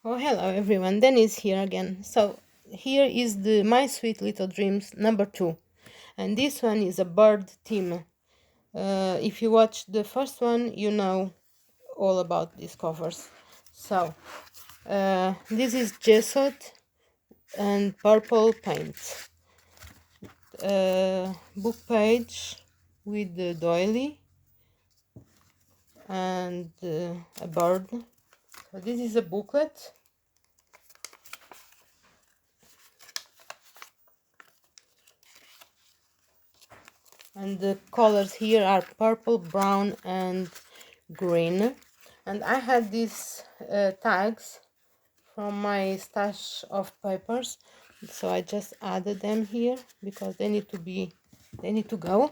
Oh, hello everyone, Dennis here again. So here is the My Sweet Little Dreams number 2, and this one is a bird theme. If you watch the first one, you know all about these covers. So this is gessoed and purple paint. Book page with the doily and a bird. So this is a booklet. And the colors here are purple, brown and green. And I had these tags from my stash of papers, so I just added them here because they need to go.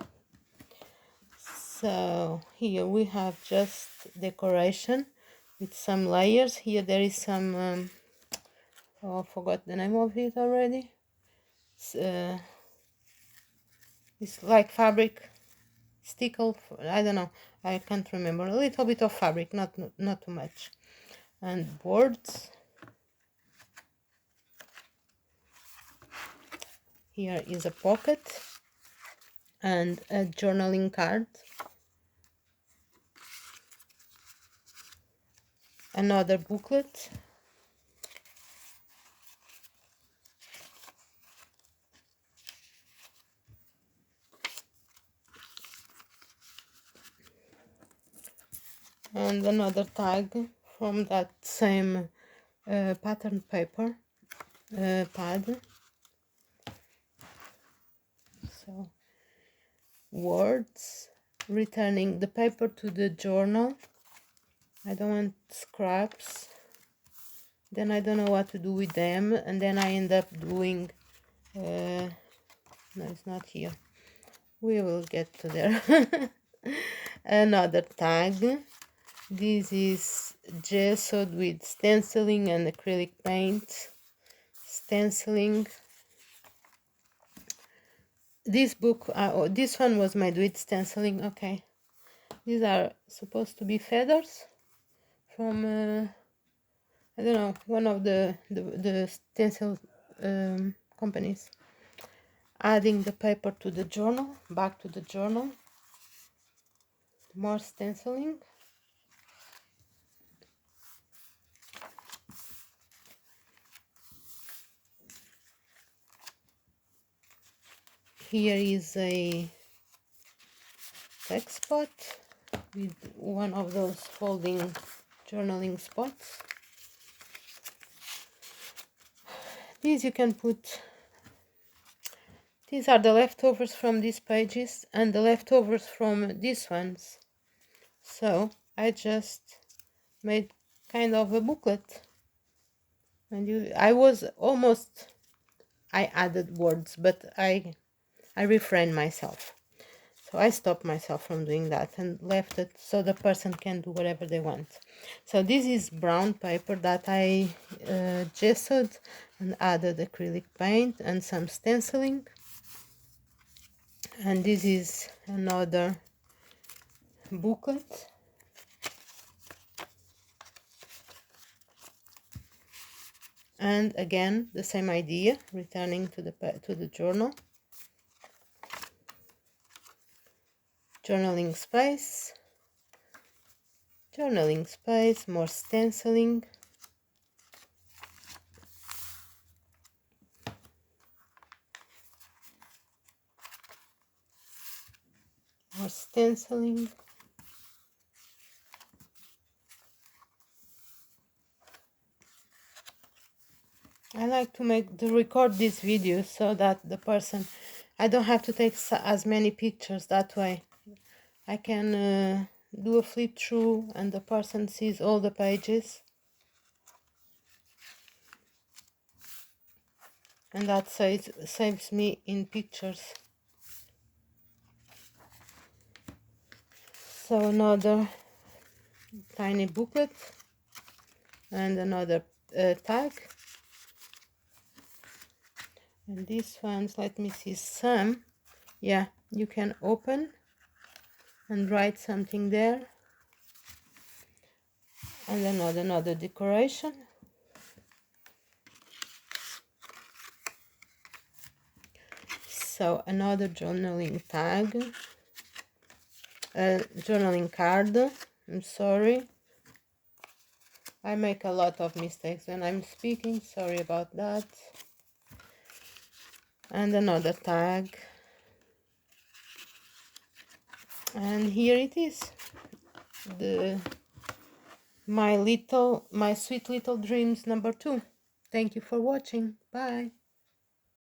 So here we have just decoration with some layers. Here there is some oh, I forgot the name of it already. It's like fabric stickle, I don't know, I can't remember. A little bit of fabric, not too much. And boards. Here is a pocket and a journaling card. Another booklet. And another tag from that same pattern paper pad. So words, returning the paper to the journal. I don't want scraps, then I don't know what to do with them, and then I end up doing no, it's not here, we will get to there. Another tag. This is gessoed with stenciling and acrylic paint. Stenciling. This book, this one was made with stenciling. Okay, these are supposed to be feathers from I don't know, one of the stencil companies. Adding the paper to the journal, back to the journal. More stenciling. Here is a text spot with one of those folding journaling spots. These you can put, these are the leftovers from these pages and the leftovers from these ones. So I just made kind of a booklet. And I added words, but I refrained myself. So I stopped myself from doing that and left it so the person can do whatever they want. So this is brown paper that I gessoed and added acrylic paint and some stenciling. And this is another booklet. And again, the same idea, returning to the journal. Journaling space, more stenciling. More stenciling. I like to record these videos so that the person, I don't have to take as many pictures. That way I can do a flip through and the person sees all the pages, and that saves me in pictures. So another tiny booklet and another tag. And these ones, let me see some. Yeah, you can open and write something there. And another decoration. So another journaling tag, journaling card. I'm sorry, I make a lot of mistakes when I'm speaking, sorry about that. And another tag, and here it is, the my sweet little dreams number 2. Thank you for watching. Bye.